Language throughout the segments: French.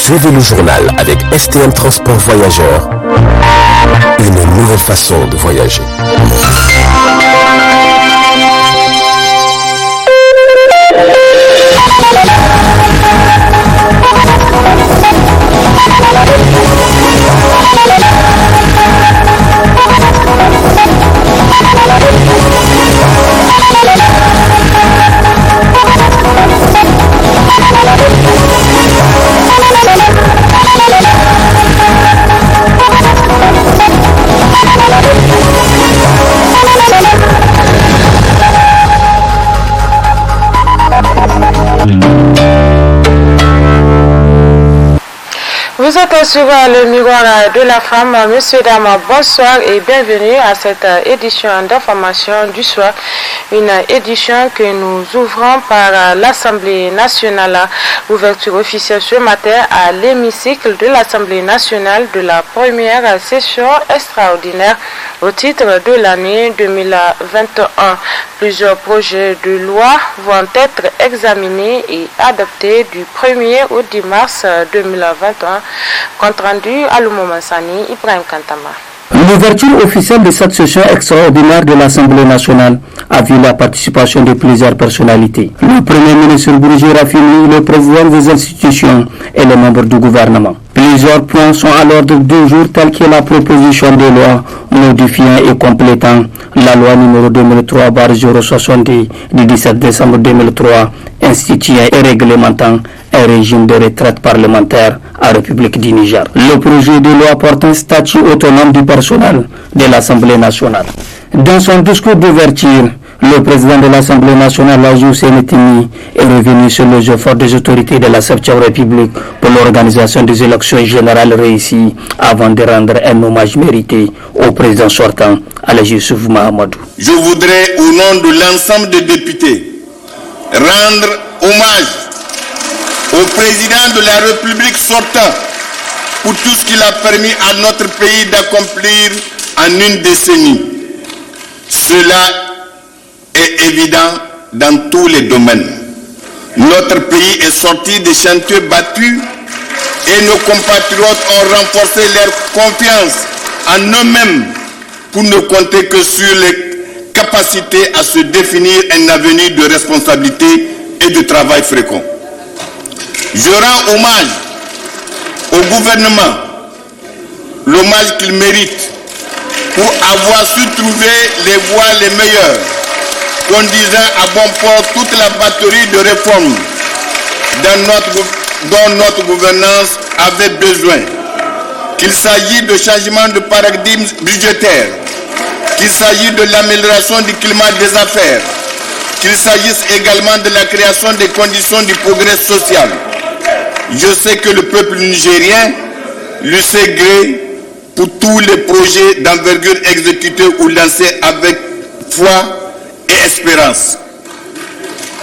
Suivez le journal avec STM Transport Voyageurs. Une nouvelle façon de voyager. Vous êtes sur le miroir de la femme. Messieurs, dames, bonsoir et bienvenue à cette édition d'information du soir. Une édition que nous ouvrons par l'Assemblée nationale. Ouverture officielle ce matin à l'hémicycle de l'Assemblée nationale de la première session extraordinaire au titre de l'année 2021. Plusieurs projets de loi vont être examinés et adoptés du 1er au 10 mars 2021. Compte rendu à Mansani, Ibrahim Kantama. L'ouverture officielle de cette session extraordinaire de l'Assemblée nationale a vu la participation de plusieurs personnalités. Le Premier ministre Bourdieu Rafini, le président des institutions et les membres du gouvernement. Plusieurs points sont à l'ordre du jour tels que la proposition de loi modifiant et complétant la loi numéro 2003/070 du 17 décembre 2003 instituant et réglementant un régime de retraite parlementaire à République du Niger. Le projet de loi porte un statut autonome du personnel de l'Assemblée nationale. Dans son discours d'ouverture, le président de l'Assemblée nationale, Laji Senetimi, est revenu sur les efforts des autorités de la 7e République pour l'organisation des élections générales réussies avant de rendre un hommage mérité au président sortant, Alaji Youssouf Mahamadou. Je voudrais, au nom de l'ensemble des députés, rendre hommage au président de la République sortant pour tout ce qu'il a permis à notre pays d'accomplir en une décennie. Cela est évident dans tous les domaines. Notre pays est sorti des chantiers battus et nos compatriotes ont renforcé leur confiance en eux-mêmes pour ne compter que sur les capacités à se définir un avenir de responsabilité et de travail fréquent. Je rends hommage au gouvernement, l'hommage qu'il mérite pour avoir su trouver les voies les meilleures, conduisant à bon port toute la batterie de réformes dont notre gouvernance avait besoin. Qu'il s'agisse de changement de paradigme budgétaire, qu'il s'agisse de l'amélioration du climat des affaires, qu'il s'agisse également de la création des conditions du progrès social. Je sais que le peuple nigérien lui sait gré pour tous les projets d'envergure exécutés ou lancés avec foi et espérance.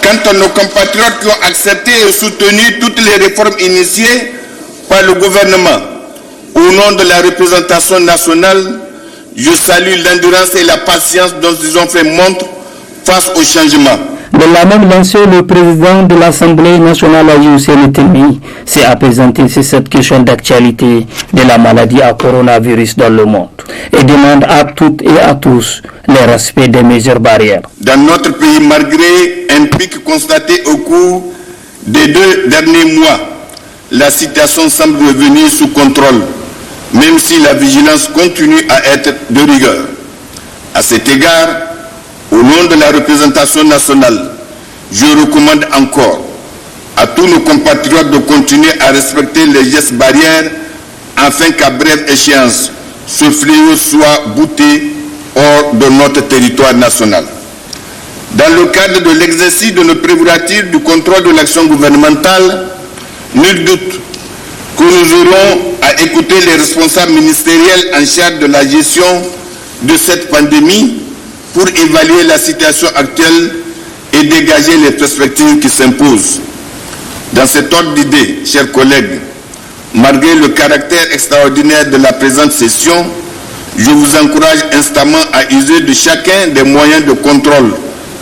Quant à nos compatriotes qui ont accepté et soutenu toutes les réformes initiées par le gouvernement, au nom de la représentation nationale, je salue l'endurance et la patience dont ils ont fait montre face au changement. De la même lancée, le président de l'Assemblée nationale, Laji Senetimi, s'est apaisanté sur cette question d'actualité de la maladie à coronavirus dans le monde et demande à toutes et à tous le respect des mesures barrières. Dans notre pays, malgré un pic constaté au cours des 2 derniers mois, la situation semble revenir sous contrôle, même si la vigilance continue à être de rigueur. À cet égard, au nom de la représentation nationale, je recommande encore à tous nos compatriotes de continuer à respecter les gestes barrières afin qu'à brève échéance, ce fléau soit bouté hors de notre territoire national. Dans le cadre de l'exercice de nos prérogatives du contrôle de l'action gouvernementale, nul doute que nous aurons à écouter les responsables ministériels en charge de la gestion de cette pandémie pour évaluer la situation actuelle et dégager les perspectives qui s'imposent. Dans cet ordre d'idées, chers collègues, malgré le caractère extraordinaire de la présente session, je vous encourage instamment à user de chacun des moyens de contrôle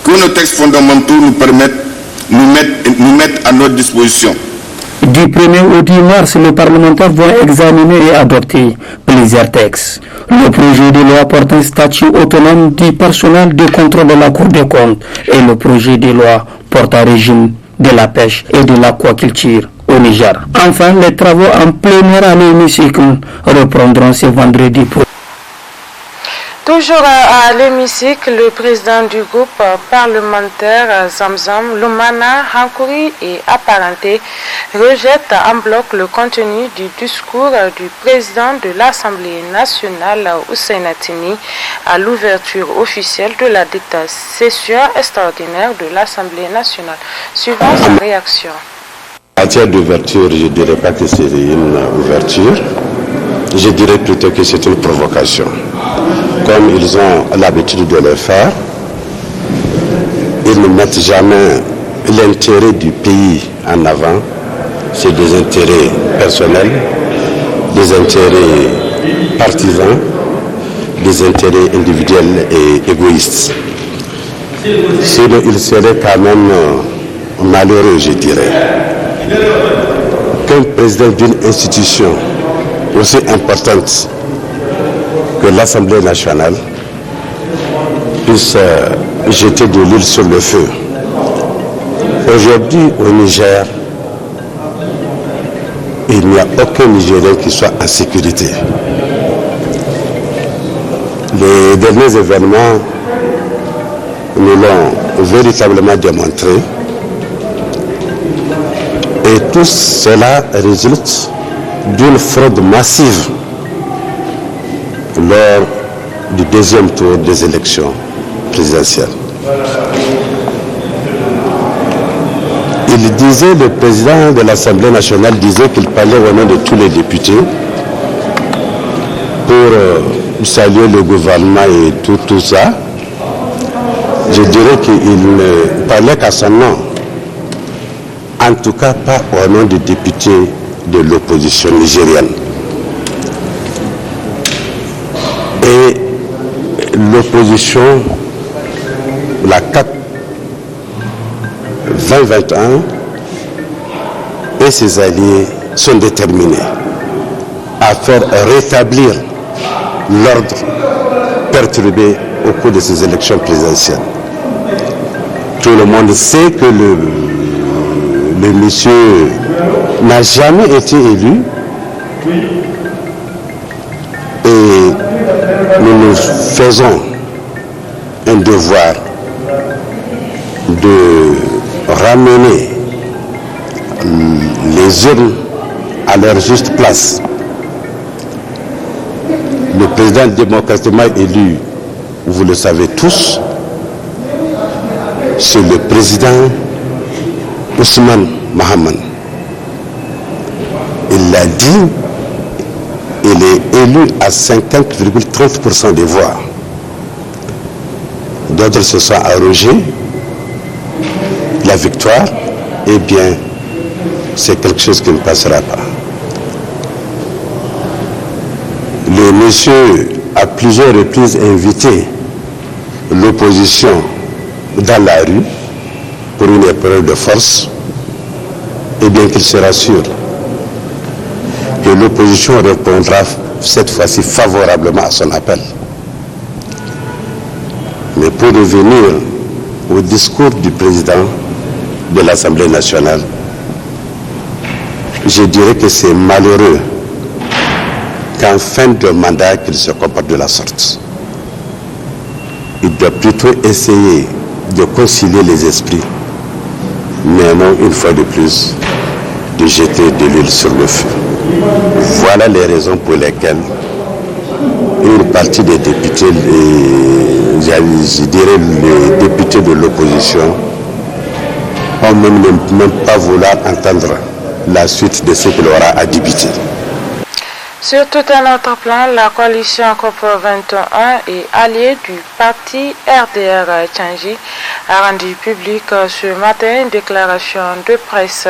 que nos textes fondamentaux nous mettent à notre disposition. Du 1er au 10 mars, les parlementaires vont examiner et adopter plusieurs textes. Le projet de loi porte un statut autonome du personnel de contrôle de la Cour des comptes et le projet de loi porte un régime de la pêche et de l'aquaculture au Niger. Enfin, les travaux en plénière à l'hémicycle reprendront ce vendredi. Toujours à l'hémicycle, le président du groupe parlementaire Zamzam, Lumana Hankouri et apparenté rejette en bloc le contenu du discours du président de l'Assemblée nationale Hussein Tini à l'ouverture officielle de la dite session extraordinaire de l'Assemblée nationale. Suivant sa réaction. En matière d'ouverture, je ne dirais pas que c'est une ouverture, je dirais plutôt que c'est une provocation. Comme ils ont l'habitude de le faire, ils ne mettent jamais l'intérêt du pays en avant. C'est des intérêts personnels, des intérêts partisans, des intérêts individuels et égoïstes. Sinon, il serait quand même malheureux, je dirais, qu'un président d'une institution aussi importante que l'Assemblée nationale puisse jeter de l'huile sur le feu. Aujourd'hui, au Niger, il n'y a aucun Nigérien qui soit en sécurité. Les derniers événements nous l'ont véritablement démontré. Et tout cela résulte d'une fraude massive lors du deuxième tour des élections présidentielles. Le président de l'Assemblée nationale disait qu'il parlait au nom de tous les députés pour saluer le gouvernement et tout ça. Je dirais qu'il ne parlait qu'à son nom. En tout cas, pas au nom des députés de l'opposition nigérienne. Et l'opposition, la CAP 2021 et ses alliés sont déterminés à faire rétablir l'ordre perturbé au cours de ces élections présidentielles. Tout le monde sait que le monsieur n'a jamais été élu et nous faisons un devoir de ramener les urnes à leur juste place. Le président démocratiquement élu, vous le savez tous, c'est le président Ousmane Mahaman. Il l'a dit, il est élu à 50,30% des voix. D'autres se sont arrogés la victoire, eh bien, c'est quelque chose qui ne passera pas. Le monsieur a à plusieurs reprises invité l'opposition dans la rue pour une épreuve de force, et bien qu'il se rassure que l'opposition répondra cette fois-ci favorablement à son appel. Mais pour revenir au discours du président de l'Assemblée nationale, je dirais que c'est malheureux qu'en fin de mandat qu'il se comporte de la sorte. Il doit plutôt essayer de concilier les esprits, mais non une fois de plus de jeter de l'huile sur le feu. Voilà les raisons pour lesquelles une partie des députés, je dirais les députés de l'opposition, ont même pas vouloir entendre la suite de ce qu'il aura à débiter. Sur tout un autre plan, la coalition COP21 et alliée du parti RDR Tchangi a rendu public ce matin une déclaration de presse.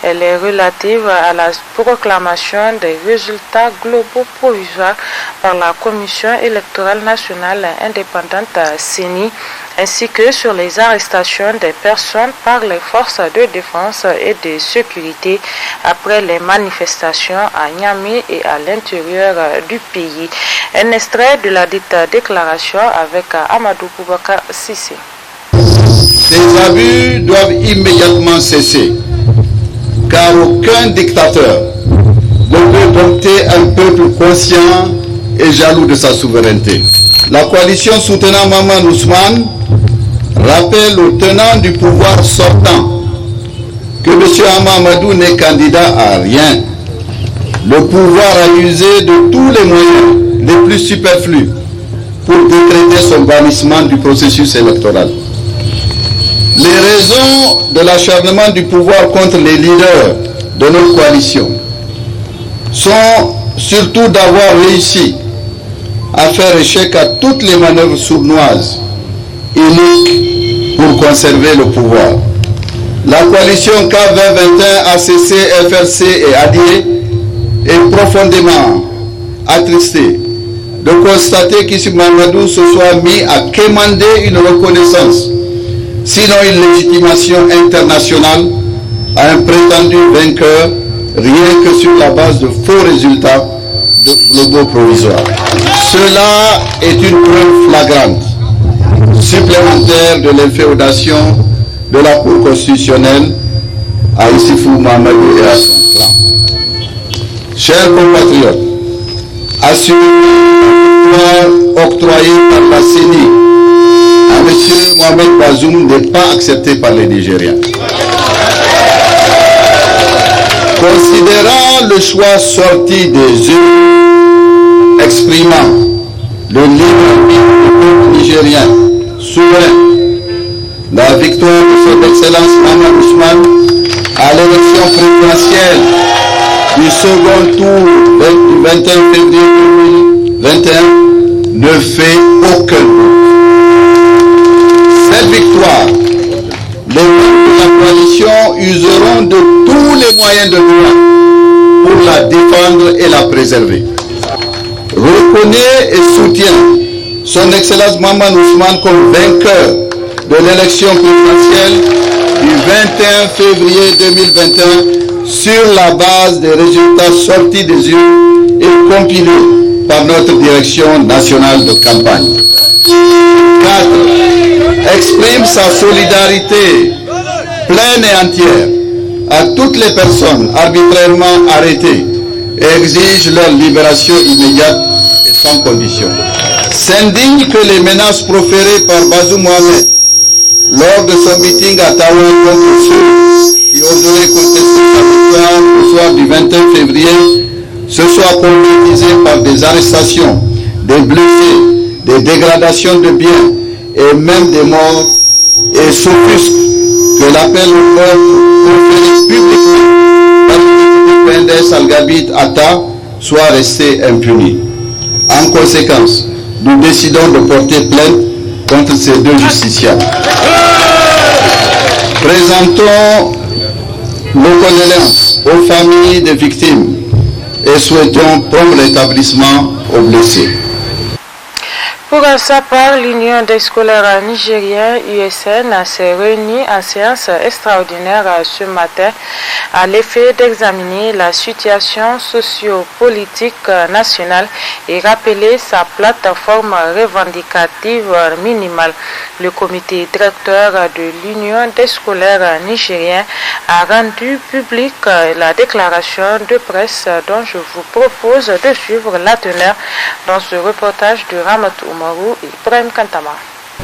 Elle est relative à la proclamation des résultats globaux provisoires par la Commission électorale nationale indépendante CENI ainsi que sur les arrestations des personnes par les forces de défense et de sécurité après les manifestations à Niamey et à l'intérieur du pays. Un extrait de la dite déclaration avec Amadou Boubacar Sissé. Ces abus doivent immédiatement cesser, car aucun dictateur ne peut dompter un peuple conscient et jaloux de sa souveraineté. La coalition soutenant Maman Ousmane rappelle aux tenants du pouvoir sortant que M. Hamamadou n'est candidat à rien. Le pouvoir a usé de tous les moyens les plus superflus pour décréter son bannissement du processus électoral. Les raisons de l'acharnement du pouvoir contre les leaders de notre coalition sont surtout d'avoir réussi à faire échec à toutes les manœuvres sournoises, iniques pour conserver le pouvoir. La coalition K2021 ACC, FRC et ADIE est profondément attristée de constater qu'Issouf Mahamadou se soit mis à quémander une reconnaissance, sinon une légitimation internationale, à un prétendu vainqueur, rien que sur la base de faux résultats globaux provisoires. Cela est une preuve flagrante, supplémentaire de l'inféodation de la Cour constitutionnelle à Issoufou Mahamadou et à son clan. Chers compatriotes, assurez octroyé par la CENI à M. Mohamed Bazoum n'est pas accepté par les Nigériens. Considérant le choix sorti des urnes, exprimant le libre arbitre du peuple nigérien souverain, la victoire de son Excellence Maman Ousmane à l'élection présidentielle du second tour du 21 février 2021 ne fait aucun doute. Cette victoire, les membres de la coalition useront de tous les moyens de droit pour la défendre et la préserver. Reconnaît et soutient son Excellence Maman Ousmane comme vainqueur de l'élection présidentielle du 21 février 2021 sur la base des résultats sortis des urnes et compilés par notre direction nationale de campagne. 4. Exprime sa solidarité pleine et entière à toutes les personnes arbitrairement arrêtées et exige leur libération immédiate et sans condition. S'indigne que les menaces proférées par Bazoum Mohamed lors de son meeting à Tawa contre ceux qui oseraient contester sa victoire au soir du 21 février se soient concrétisées par des arrestations, des blessés, des dégradations de biens et même des morts, et s'offusque que l'appel au vote proféré publiquement par le PNDS Al-Gabit Atta soit resté impuni. En conséquence, nous décidons de porter plainte contre ces deux justiciables. Présentons nos condoléances aux familles des victimes et souhaitons prompt rétablissement aux blessés. Pour sa part, l'Union des scolaires nigériens USN s'est réunie en séance extraordinaire ce matin à l'effet d'examiner la situation socio-politique nationale et rappeler sa plateforme revendicative minimale. Le comité directeur de l'Union des scolaires nigériens a rendu publique la déclaration de presse dont je vous propose de suivre la teneur dans ce reportage de Ramatou Umaru et Ibrahim Kantama.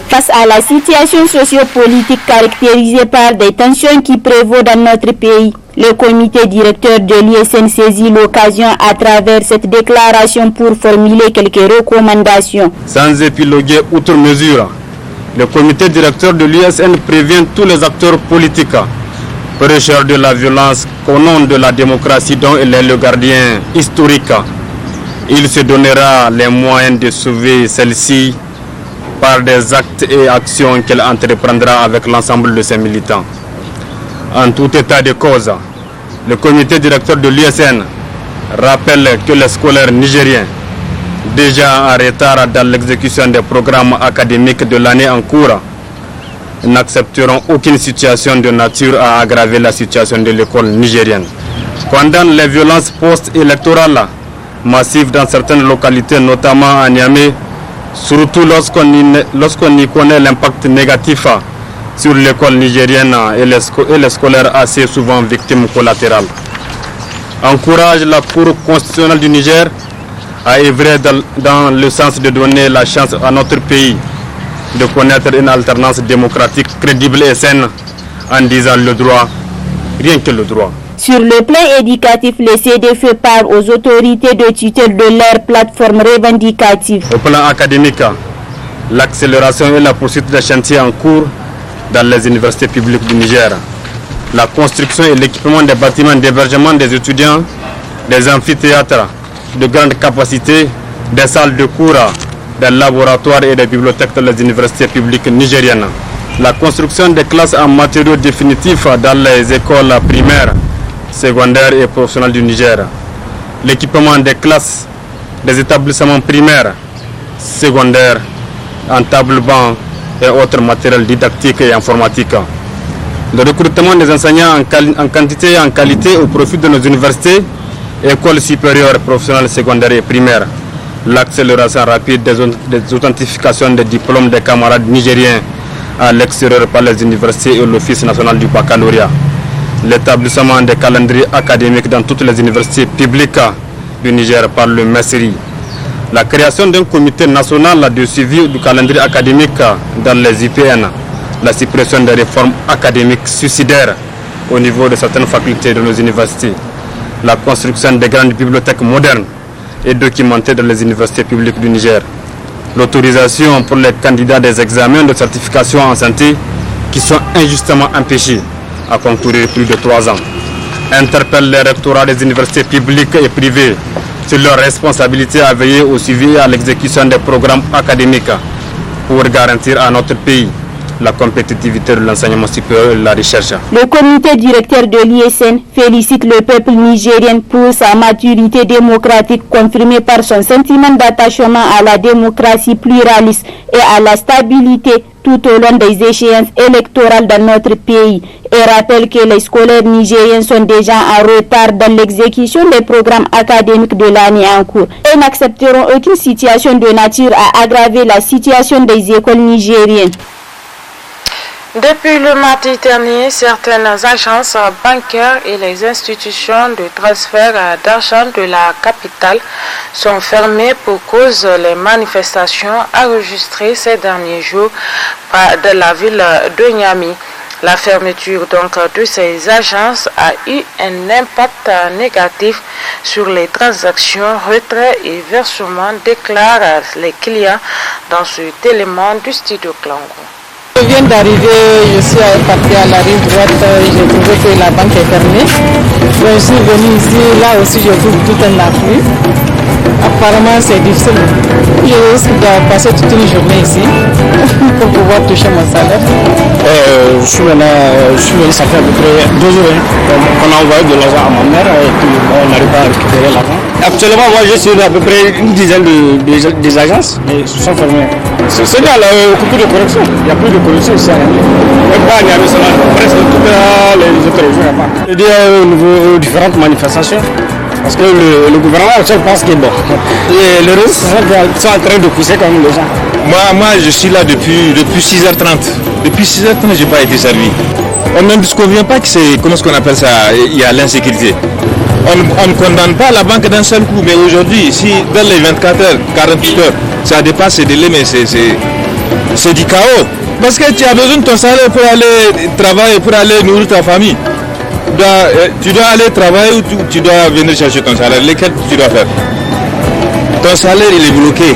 Face à la situation sociopolitique caractérisée par des tensions qui prévaut dans notre pays, le comité directeur de l'USN saisit l'occasion à travers cette déclaration pour formuler quelques recommandations. Sans épiloguer outre mesure, le comité directeur de l'USN prévient tous les acteurs politiques, prêcheurs de la violence qu'au nom de la démocratie dont il est le gardien historique, il se donnera les moyens de sauver celle-ci par des actes et actions qu'elle entreprendra avec l'ensemble de ses militants. En tout état de cause, le comité directeur de l'USN rappelle que les scolaires nigériens, déjà en retard dans l'exécution des programmes académiques de l'année en cours, n'accepteront aucune situation de nature à aggraver la situation de l'école nigérienne. Condamne les violences post-électorales massives dans certaines localités, notamment à Niamey, surtout lorsqu'on y connaît l'impact négatif sur l'école nigérienne et les scolaires assez souvent victimes collatérales. Encourage la Cour constitutionnelle du Niger à œuvrer dans le sens de donner la chance à notre pays de connaître une alternance démocratique crédible et saine en disant le droit, rien que le droit. Sur le plan éducatif, le CD fait part aux autorités de tutelle de leur plateforme revendicative. Au plan académique, l'accélération et la poursuite des chantiers en cours dans les universités publiques du Niger. La construction et l'équipement des bâtiments d'hébergement des étudiants, des amphithéâtres de grande capacité, des salles de cours, des laboratoires et des bibliothèques dans les universités publiques nigériennes. La construction des classes en matériaux définitifs dans les écoles primaires, secondaires et professionnelles du Niger. L'équipement des classes des établissements primaires, secondaires, en table-banc et autres matériels didactiques et informatiques. Le recrutement des enseignants en quantité et en qualité au profit de nos universités, écoles supérieures, professionnelles, secondaires et primaires. L'accélération rapide des authentifications des diplômes des camarades nigériens à l'extérieur par les universités et l'Office national du baccalauréat. L'établissement des calendriers académiques dans toutes les universités publiques du Niger par le MESRI. La création d'un comité national de suivi du calendrier académique dans les IPN. La suppression des réformes académiques suicidaires au niveau de certaines facultés de nos universités. La construction des grandes bibliothèques modernes et documentées dans les universités publiques du Niger. L'autorisation pour les candidats des examens de certification en santé qui sont injustement empêchés à concourir plus de 3 ans. Interpelle les rectorats des universités publiques et privées sur leur responsabilité à veiller au suivi et à l'exécution des programmes académiques pour garantir à notre pays la compétitivité de l'enseignement supérieur et de la recherche. Le comité directeur de l'ISN félicite le peuple nigérien pour sa maturité démocratique confirmée par son sentiment d'attachement à la démocratie pluraliste et à la stabilité tout au long des échéances électorales dans notre pays et rappelle que les scolaires nigériens sont déjà en retard dans l'exécution des programmes académiques de l'année en cours et n'accepteront aucune situation de nature à aggraver la situation des écoles nigériennes. Depuis le mardi dernier, certaines agences bancaires et les institutions de transfert d'argent de la capitale sont fermées pour cause des manifestations enregistrées ces derniers jours de la ville de Niamey. La fermeture donc de ces agences a eu un impact négatif sur les transactions, retraits et versements, déclarent les clients dans cet élément du studio Klango. Je viens d'arriver, je suis partie à la rive droite, j'ai trouvé que la banque est fermée. Je suis venue ici, là aussi je trouve tout un afflux. Apparemment c'est difficile. Je risque de passer toute une journée ici pour pouvoir toucher mon salaire. Je suis venu, ça fait à peu près 2 jours qu'on a envoyé de l'argent à ma mère et puis on n'arrive pas à récupérer l'argent. Actuellement, moi je suis à peu près une dizaine des agences et se sont fermées. C'est là, beaucoup de corrections. Il n'y a plus de corrections ici à Niamey. Même pas à Niamey, presque toutes les autres régions, il n'y a pas. Je dis au niveau différentes manifestations. Parce que le gouvernement actuel pense que bon. Et les Russes sont en train de pousser quand même les gens. Moi je suis là depuis 6h30. Depuis 6h30, je n'ai pas été servi. On ne nous convient pas que c'est, comment est-ce qu'on appelle ça, il y a l'insécurité. On ne condamne pas la banque d'un seul coup, mais aujourd'hui, si dans les 24 heures, 48 heures, ça dépasse ces délais, mais c'est du chaos. Parce que tu as besoin de ton salaire pour aller travailler, pour aller nourrir ta famille. Tu dois aller travailler ou tu dois venir chercher ton salaire. Lesquels tu dois faire? Ton salaire il est bloqué.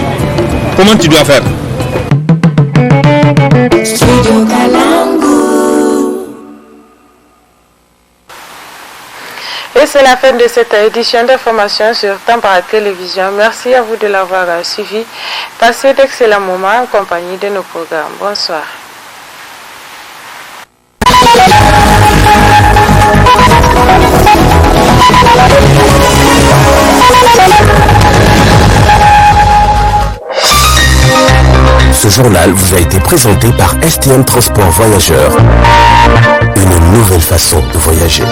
Comment tu dois faire? Et c'est la fin de cette édition d'information sur Tambara Télévision. Merci à vous de l'avoir suivi. Passez d'excellents moments en compagnie de nos programmes. Bonsoir. Ce journal vous a été présenté par STM Transport Voyageurs. Une nouvelle façon de voyager.